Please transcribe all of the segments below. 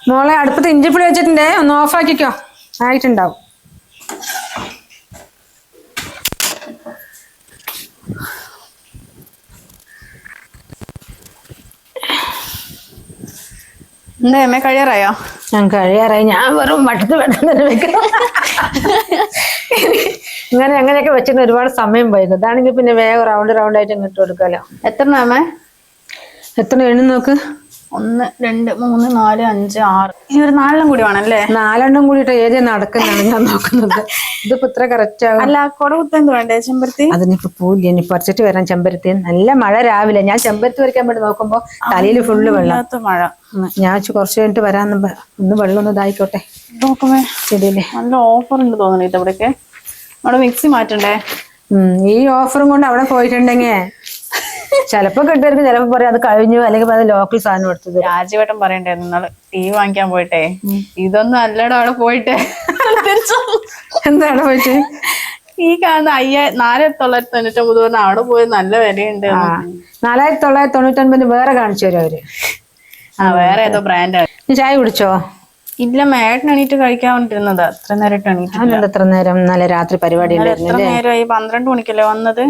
മോളെ അടുപ്പത്ത് ഇഞ്ചിപ്പുളി വെച്ചിട്ടുണ്ടേ, ഒന്ന് ഓഫാക്കിക്കോ. ആയിട്ടുണ്ടാവും. എന്താ അമ്മ കഴിയാറായോ? ഞാൻ കഴിയാറായി. ഞാൻ വെറും വട്ടത്ത് വെട്ടം തന്നെ വെക്കണം. അങ്ങനെയൊക്കെ വെച്ചിട്ട് ഒരുപാട് സമയം പോയി. ഇതാണെങ്കിൽ പിന്നെ വേഗം റൗണ്ട് ആയിട്ട് ഇങ്ങോട്ട് കൊടുക്കാലോ. എത്ര അമ്മ? എത്ര എണ്ണി നോക്ക്. 1 2 3 4 5 6. ഇനി ഒരു 4 കൂടി വേണല്ലേ? 4 കൂടിയിട്ട് ഏത് നടക്കുന്നതാണ് ഞാൻ നോക്കുന്നത്. ഇതിപ്പോ ഇത്ര കറക്റ്റ് ആകും. അല്ല, കൊടകുത്തെന്ത് വേണ്ടേ? ചെമ്പരത്തി അതിനിപ്പോ പൂല്ല. ഇനി പറിച്ചിട്ട് വരാൻ ചെമ്പരത്തി. നല്ല മഴ രാവിലെ. ഞാൻ ചെമ്പരത്തി പറിക്കാൻ വേണ്ടി നോക്കുമ്പോ തലയിൽ ഫുള്ള് വെള്ളം. മഴ. ഞാൻ കുറച്ച് കഴിഞ്ഞിട്ട് വരാന്ന്. ഒന്ന് വെള്ളം ഒന്ന് ഇതായിക്കോട്ടെ. നോക്കുമേ ശരിയല്ലേ? നല്ല ഓഫർ ഉണ്ട് തോന്നണേ ഇവിടേക്ക്. അവിടെ മിക്സി മാറ്റണ്ടേ? ഈ ഓഫറും കൊണ്ട് അവിടെ പോയിട്ടുണ്ടെങ്കിൽ ചിലപ്പോ കിട്ടുമായിരിക്കും, ചിലപ്പോ പറയാം അത് കഴിഞ്ഞു, അല്ലെങ്കിൽ അത് ലോക്കൽ സാധനം എടുത്തത്. രാജുവേട്ടൻ പറയണ്ടായിരുന്നു നാളെ TV വാങ്ങിക്കാൻ പോയിട്ടെ, ഇതൊന്നും അല്ലടോ അവിടെ പോയിട്ട്. എന്താണ് പോയിട്ട് ഈ കാണുന്ന 4999 പറഞ്ഞ അവിടെ പോയി നല്ല വിലയുണ്ട്. 4999 വേറെ കാണിച്ചു തരും അവര്. വേറെ ഏതോ ബ്രാൻഡാണ്. ചായ കുടിച്ചോ? ഇല്ല, മേട്ടൻ എണീറ്റ് കഴിക്കാൻ വേണ്ടിരുന്നത്. അത്ര നേരമായിട്ട് എണീറ്റ്. എത്ര നേരം? നല്ല രാത്രി പരിപാടി എത്ര നേരമായി? 12 മണിക്കല്ലേ വന്നത്?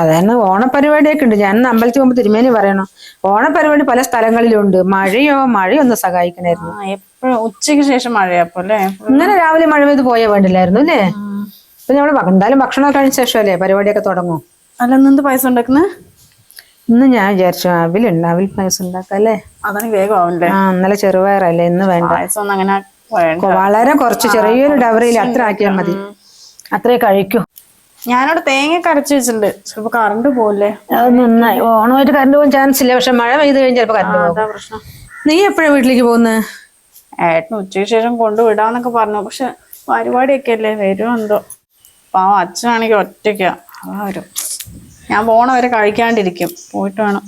അതാണ് ഓണപരിപാടിയൊക്കെ ഉണ്ട്. ഞാൻ അമ്പലത്തിൽ പോകുമ്പോ തിരുമേനി പറയണം, ഓണപരിപാടി പല സ്ഥലങ്ങളിലും ഉണ്ട്. മഴയൊന്ന് സഹായിക്കണായിരുന്നു. എപ്പോഴും ഉച്ചയ്ക്ക് ശേഷം മഴയപ്പോ അല്ലേ? ഇങ്ങനെ രാവിലെ മഴ പെയ്ത് പോയാൽ വേണ്ടില്ലായിരുന്നു അല്ലേ? ഇപ്പൊ നമ്മള് എന്തായാലും ഭക്ഷണമൊക്കെ കഴിഞ്ഞ ശേഷമല്ലേ പരിപാടിയൊക്കെ തുടങ്ങും. അല്ല, എന്ത് പായസം ഉണ്ടാക്കുന്നത്? ഇന്ന് ഞാൻ വിചാരിച്ചു അവിൽ പായസം ഉണ്ടാക്കാം അല്ലേ? അതാണ് വേഗം ആവില്ലേ? ഇന്നലെ ചെറുപയറല്ലേ, ഇന്ന് വേണ്ട. പായസം അങ്ങനെ വളരെ കുറച്ച് ചെറിയൊരു ഡവറിയിൽ അത്ര ആക്കിയാൽ മതി. അത്രേ കഴിക്കൂ. ഞാനവിടെ തേങ്ങ അരച്ച് വെച്ചിട്ടുണ്ട്. ചിലപ്പോ കറണ്ട് പോകില്ലേ? അത് നന്നായി. ഓണമായിട്ട് കറണ്ട് പോകാൻ ചാൻസ് ഇല്ല, പക്ഷെ മഴ പെയ്ത് കഴിഞ്ഞാൽ ചിലപ്പോ കറണ്ട് പോകും. പ്രശ്നം. നീ എപ്പോഴാ വീട്ടിലേക്ക് പോകുന്നത്? ഏട്ടന് ഉച്ചയ്ക്ക് ശേഷം കൊണ്ടുവിടാന്നൊക്കെ പറഞ്ഞു. പക്ഷെ പരിപാടിയൊക്കെ അല്ലേ, വരുമോ എന്തോ. പാവം അച്ഛനാണെങ്കിൽ ഒറ്റയ്ക്കാ. വരും. ഞാൻ പോണവരെ കഴിക്കാണ്ടിരിക്കും. പോയിട്ട് വേണം.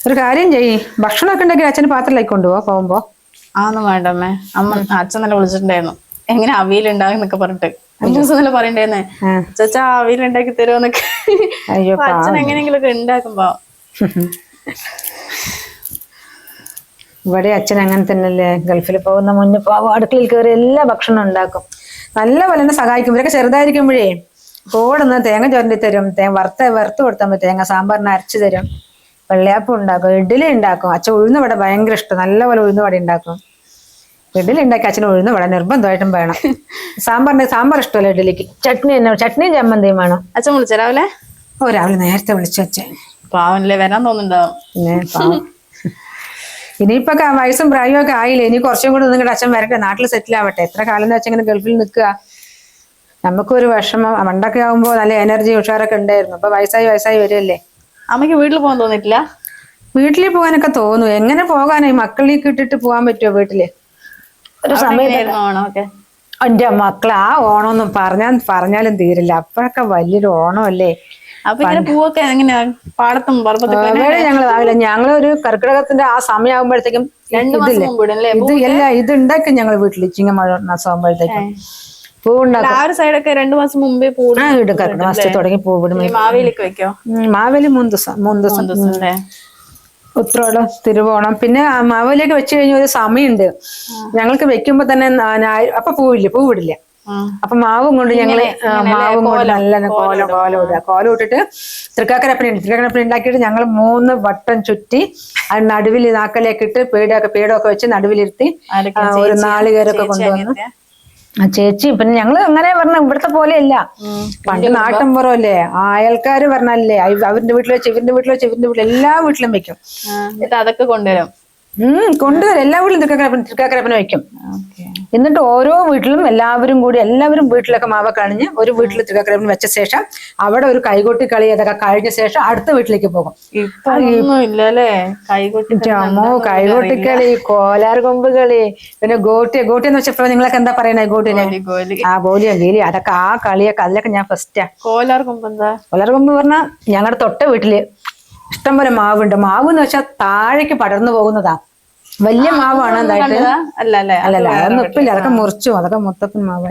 ഒരു കാര്യം ചെയ്യ്, ഭക്ഷണമൊക്കെ ഉണ്ടെങ്കിൽ അച്ഛന് പാത്രത്തിലേക്ക് കൊണ്ടുപോവാ പോകുമ്പോ. ആന്നും വേണ്ടമ്മേ. അച്ഛൻ നല്ല വിളിച്ചിട്ടുണ്ടായിരുന്നു, എങ്ങനെ അവിയലുണ്ടാകുന്നൊക്കെ പറഞ്ഞിട്ട്. 5 ദിവസം നല്ല പറയണ്ടായിരുന്നേ, ചച്ചാ അവിയലുണ്ടാക്കി തരുമോന്നൊക്കെ. അച്ഛൻ എങ്ങനെയെങ്കിലും ഒക്കെ ഉണ്ടാക്കുമ്പോ. ഇവിടെ അച്ഛൻ അങ്ങനെ തന്നെയല്ലേ, ഗൾഫിൽ പോകുന്ന മുന്നേ അടുക്കളയിൽ കയറി എല്ലാ ഭക്ഷണം ഉണ്ടാക്കും. നല്ല പോലെ തന്നെ സഹായിക്കും. ഇവരൊക്കെ ചെറുതായിരിക്കുമ്പോഴേ കൂടെ തേങ്ങ ചുരണ്ടി തരും, വറുത്ത് കൊടുത്താൽ തേങ്ങ സാമ്പാറിന് അരച്ചു തരും, വെള്ളയപ്പം ഉണ്ടാക്കും, ഇഡ്ഡലി ഉണ്ടാക്കും. അച്ഛൻ ഉഴുന്ന് വട ഭയങ്കര ഇഷ്ടം, നല്ലപോലെ ഉഴുന്ന് വട ഉണ്ടാക്കും. ഇഡ്ഡലി ഉണ്ടാക്കി അച്ഛന് ഉഴുന്ന് വട നിർബന്ധമായിട്ടും വേണം. സാമ്പാർ ഇഷ്ടമല്ല ഇഡ്ഡലിക്ക്. ചട്നിയും ചമ്മന്തിയും വേണം. അച്ഛൻ വിളിച്ച രാവിലെ? രാവിലെ നേരത്തെ വിളിച്ചു അച്ഛൻ. പാവല്ലേ, വരാൻ തോന്നുന്നുണ്ടാവും. പിന്നെ ഇനിയിപ്പൊ വയസ്സും പ്രായവും ഒക്കെ ആയില്ലേ, ഇനി കുറച്ചും കൂടെ നിങ്ങളുടെ അച്ഛൻ വരട്ടെ, നാട്ടിൽ സെറ്റിൽ ആവട്ടെ. എത്ര കാലം എന്ന് വെച്ചാൽ ഇങ്ങനെ ഗൾഫിൽ നിൽക്കുക. നമുക്കൊരു വിഷമം. പണ്ടൊക്കെ ആകുമ്പോ നല്ല എനർജി ഉഷാറൊക്കെ ഉണ്ടായിരുന്നു. അപ്പൊ വയസ്സായി വരികയല്ലേ. അമ്മയ്ക്ക് വീട്ടിൽ പോകാൻ തോന്നിട്ടില്ല? വീട്ടിൽ പോകാനൊക്കെ തോന്നും. എങ്ങനെ പോകാനായി? മക്കളേക്ക് ഇട്ടിട്ട് പോകാൻ പറ്റുമോ വീട്ടില്? ഒരു സമയത്ത് എന്റെ മക്കളെ ആ ഓണമൊന്നും പറഞ്ഞാലും തീരില്ല. അപ്പോഴൊക്കെ വലിയൊരു ഓണമല്ലേ. അപ്പൊ പൂവൊക്കെ എങ്ങനെയാ? പാടത്തും ഞങ്ങളൊരു കർക്കിടകത്തിന്റെ ആ സമയമാകുമ്പോഴത്തേക്കും ഇത് ഉണ്ടാക്കും ഞങ്ങൾ വീട്ടില്. ചിങ്ങമഴ മാസമാകുമ്പോഴത്തേക്കും പൂവുണ്ടാക്കും. ആ ഒരു സൈഡൊക്കെ 2 മാസം മുമ്പേ ഇടും. കർക്കിടക മാസത്തിൽ തുടങ്ങി പൂവിടും. മാവേലിക്ക് വെക്കോ? മാവേലി 3 ദിവസം. ഉത്രോടം, തിരുവോണം. പിന്നെ മാവേലിയൊക്കെ വെച്ച് കഴിഞ്ഞ ഒരു സമയമുണ്ട് ഞങ്ങൾക്ക് വെക്കുമ്പോ തന്നെ. അപ്പൊ പൂവിടില്ല. അപ്പൊ മാവും കൊണ്ട് ഞങ്ങള് നല്ല കോലം ഇട്ടിട്ട് തൃക്കാക്കരപ്പന ഉണ്ടാക്കിയിട്ട് ഞങ്ങൾ 3 വട്ടം ചുറ്റി അത് നടുവിൽ നാക്കലേക്ക് ഇട്ട് പേടൊക്കെ വെച്ച് നടുവിലിരുത്തി ഒരു നാളികേരൊക്കെ കൊണ്ടുവന്ന് ചേച്ചി. പിന്നെ ഞങ്ങള് അങ്ങനെ പറഞ്ഞ ഇവിടുത്തെ പോലെയല്ല. പണ്ട് നാട്ടിൻപുറമല്ലേ, അയൽക്കാര് പറഞ്ഞല്ലേ, അവരുടെ വീട്ടിൽ വെച്ച് ഇവരുടെ വീട്ടിൽ വെച്ച് ഇവരുടെ വീട്ടിൽ എല്ലാ വീട്ടിലും വെക്കും. അതൊക്കെ കൊണ്ടുവരും. എല്ലാ വീട്ടിലും തൃക്കാക്കരപ്പന വെക്കും. എന്നിട്ട് ഓരോ വീട്ടിലും എല്ലാവരും വീട്ടിലൊക്കെ മാവ കണിഞ്ഞ് ഒരു വീട്ടിൽ തൃക്കാക്കരപ്പന വെച്ച ശേഷം അവിടെ ഒരു കൈകൊട്ടി കളി അതൊക്കെ കഴിഞ്ഞ ശേഷം അടുത്ത വീട്ടിലേക്ക് പോകും. കൈകൊട്ടിക്കളി, കോലാർ കൊമ്പ് കളി, പിന്നെ ഗോട്ടിയെന്ന് വെച്ചപ്പോ നിങ്ങളൊക്കെ എന്താ പറയണേ? ഗോട്ടിനെ ഗോലിയോ ഗീലിയോ അതൊക്കെ ആ കളിയൊക്കെ അതിലൊക്കെ ഞാൻ ഫസ്റ്റാ. കോലാർ കൊമ്പ് പറഞ്ഞാൽ ഞങ്ങളുടെ തൊട്ട വീട്ടില് ഇഷ്ടംപോലെ മാവുണ്ട്. മാവ് എന്ന് വെച്ചാൽ താഴേക്ക് പടർന്നു പോകുന്നതാ. വലിയ മാവാണ്. അല്ലല്ല അതൊന്നും ഇപ്പില്ല, അതൊക്കെ മുറിച്ചു. അതൊക്കെ മുത്തപ്പൻ മാവ്.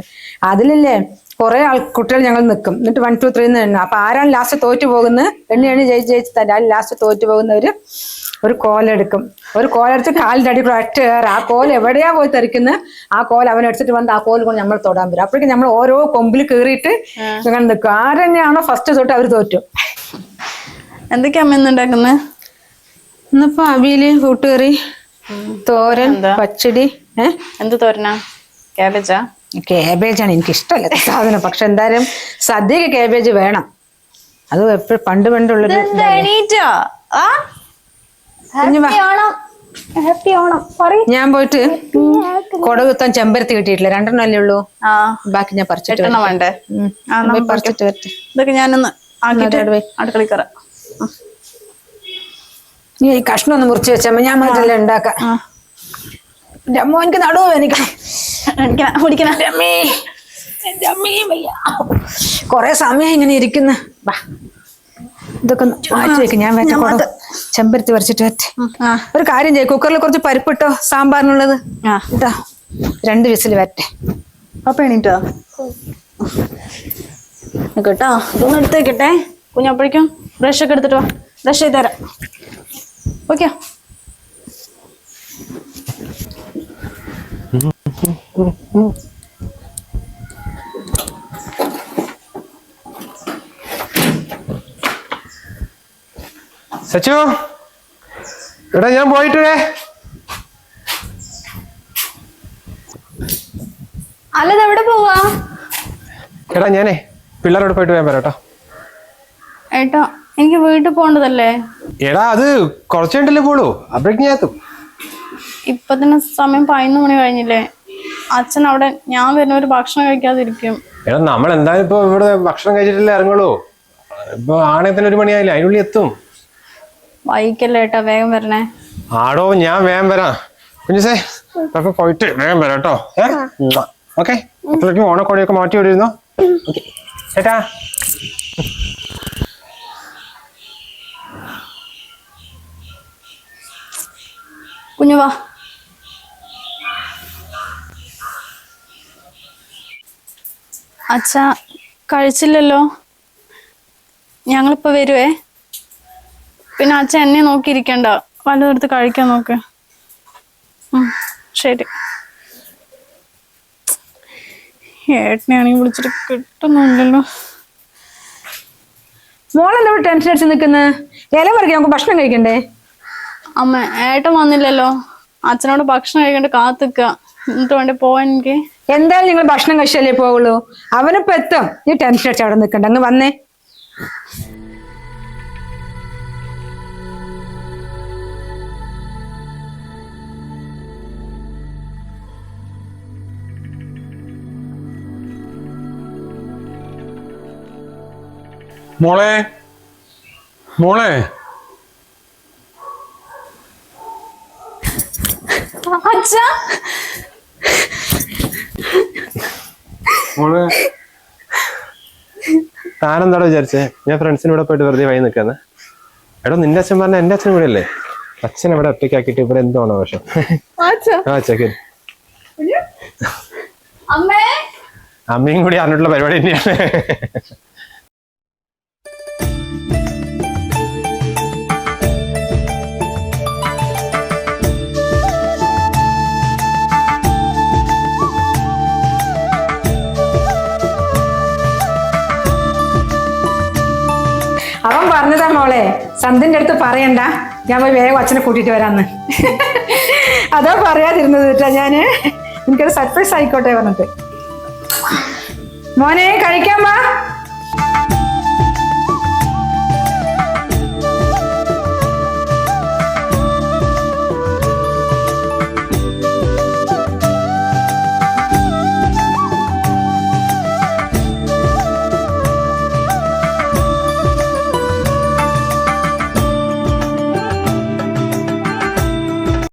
അതിലില്ലേ കുറെ കുട്ടികൾ ഞങ്ങൾ നിൽക്കും. എന്നിട്ട് 1 2 3 എണ്ണ. അപ്പൊ ആരാണ് ലാസ്റ്റ് തോറ്റു പോകുന്നത്? എണ്ണി ജയിച്ച് തന്നെ ലാസ്റ്റ് തോറ്റു പോകുന്നവര് ഒരു കോലെടുക്കും. ഒരു കോലെടുത്ത് കാലിന്റെ അടി ഒറ്റ കയറി ആ കോൽ എവിടെയാ പോയി തെറിക്കുന്നത് ആ കോൽ അവൻ എടുത്തിട്ട് വന്ന് ആ കോൽ കൊണ്ട് നമ്മൾ തൊടാൻ വരും. അപ്പോഴേക്കും നമ്മൾ ഓരോ കൊമ്പിൽ കയറിയിട്ട് ഇങ്ങനെ നിൽക്കും. ആരെന്നെയാണോ ഫസ്റ്റ് തൊട്ട് അവർ തോറ്റു. എന്തൊക്കെയാ അമ്മ ഇന്നുണ്ടാക്കുന്നത്? ഇന്നിപ്പോ അവിയല്, കൂട്ടുകറി, തോരൻ, പച്ചടി. എന്ത് തോരനാ? ക്യാബേജാ? കാബേജാണ് എനിക്ക് ഇഷ്ടമല്ല സാധനം. പക്ഷെ എന്തായാലും സദ്യക്ക് കാബേജ് വേണം. അത് എപ്പോഴും പണ്ടുള്ളൊരു ഞാൻ പോയിട്ട് കൊട കുത്താൻ ചെമ്പരത്തി കിട്ടിയിട്ടില്ല. 2 അല്ലേ ഉള്ളൂ. ബാക്കി ഞാൻ പറിച്ചിട്ട് വേണ്ടേ? പറിച്ചിട്ട് വരട്ടെ. ഇതൊക്കെ ഞാനൊന്ന് അടുക്കള കയറാം. നീ ഈ കഷ്ണം ഒന്ന് മുറിച്ച് വെച്ചാൽ ഞാൻ മറ്റെല്ലാം ഉണ്ടാക്കാം. അമ്മ എനിക്ക് നടുവോ എനിക്ക് കൊറേ സമയം ഇങ്ങനെ ഇരിക്കുന്ന. ഇതൊക്കെ മാറ്റി വെക്കും. ഞാൻ വേറ്റ ചെമ്പരത്തി പറിച്ചിട്ട് വരട്ടെ. ഒരു കാര്യം ചെയ്യും, കുക്കറിൽ കുറച്ച് പരിപ്പിട്ടോ സാമ്പാറിനുള്ളത് കേട്ടോ. 2 വിസിൽ വരട്ടെ. അപ്പൊ എണീറ്റോ കേട്ടോ. ഇതൊന്നും എടുത്തേക്കട്ടെ. കുഞ്ഞപ്പോഴേക്കും ബ്രഷ് ഒക്കെ എടുത്തിട്ട് വാ. ബ്രഷ് ചെയ്ത് തരാം. ഓക്കെ. സച്ചു, എടാ ഞാൻ പോയിട്ടേ. അല്ലത് എവിടെ പോവാ? എടാ ഞാനേ പിള്ളേരോട് പോയിട്ട് വേഗം വരാട്ടോ. ഏട്ടാ എനിക്ക് വീട്ടിൽ പോണ്ടതല്ലേ? എടാ അത് കുറച്ചുണ്ടല്ലേ പോളൂ, അപ്പോഴേക്കും ഞാൻ എത്തും. ഇപ്പൊ തന്നെ സമയം 11 മണി കഴിഞ്ഞില്ലേ? അച്ഛൻ അവിടെ ഞാൻ വരുന്ന ഒരു ഭക്ഷണം കഴിക്കാതിരിക്കും. എടാ നമ്മൾ എന്തായാലും ഇപ്പൊ ഇവിടെ ഭക്ഷണം കഴിച്ചിട്ടല്ലേ ഇറങ്ങുള്ളൂ. ഇപ്പൊ ആണെങ്കിൽ തന്നെ 1 മണിയായില്ലേ, അതിനുള്ളിൽ എത്തും. വൈകല്ലേ ഏട്ടാ, വേഗം വരണേ. ആടോ ഞാൻ വേഗം വരാം. കുഞ്ഞുസേ അപ്പൊ പോയിട്ട് വേഗം വരാം കേട്ടോ. ഓക്കെ, അപ്പോഴേക്കും ഓണക്കോടിയൊക്കെ മാറ്റി വിടിരുന്നോ. ഓക്കെ ചേട്ടാ. കുഞ്ഞു വാ. അച്ഛാ കഴിച്ചില്ലല്ലോ. ഞങ്ങളിപ്പോ വരുവേ. പിന്നെ അച്ഛൻ എന്നെ നോക്കിയിരിക്കണ്ട, വല്ലതെടുത്ത് കഴിക്കാൻ നോക്ക്. ശരി. ഏട്ടനെയാണെങ്കിൽ വിളിച്ചിട്ട് കിട്ടുന്നില്ലല്ലോ. മോളെന്താ ടെൻഷൻ അടിച്ച് നിൽക്കുന്നത്? ഇല പറിക്കാൻ നമുക്ക് ഭക്ഷണം കഴിക്കണ്ടേ? അമ്മ ഏട്ടൻ വന്നില്ലല്ലോ. അച്ഛനോട് ഭക്ഷണം കഴിക്കണ്ട കാത്തിക്ക. എന്നിട്ട് വേണ്ടി പോവാൻ എനിക്ക്. എന്തായാലും നിങ്ങൾ ഭക്ഷണം കഴിച്ചാലേ പോവുള്ളൂ. അവനിപ്പോ എത്തും. നീ ടെൻഷൻ അടിച്ച് അവിടെ നിൽക്കണ്ട, അങ്ങ് വന്നേ. മോളെ മോളെ അച്ഛാ മോളെ താനെന്താടോ വിചാരിച്ചേ ഞാൻ ഫ്രണ്ട്സിനൂടെ പോയിട്ട് വെറുതെ വൈകി നിൽക്കാന്ന്? എടോ നിന്റെ അച്ഛൻ പറഞ്ഞ എന്റെ അച്ഛൻ ഇവിടെ അല്ലേ? അച്ഛൻ ഇവിടെ ഒറ്റയ്ക്കാക്കിട്ട് ഇവിടെ എന്താണോ പക്ഷം. അമ്മയും കൂടി അറിഞ്ഞിട്ടുള്ള പരിപാടി തന്നെയാണ്. അവൻ പറഞ്ഞതാ മോളെ, സന്ധ്യന്റെ അടുത്ത് പറയണ്ട, ഞാൻ പോയി വേഗം അച്ഛനെ കൂട്ടിട്ട് വരാന്ന്. അതാ പറയാതിരുന്നത് കേട്ടാ ഞാന്. എനിക്കൊരു സർപ്രൈസ് ആയിക്കോട്ടെ പറഞ്ഞിട്ട്. മോനെ കഴിക്കാൻ വാ.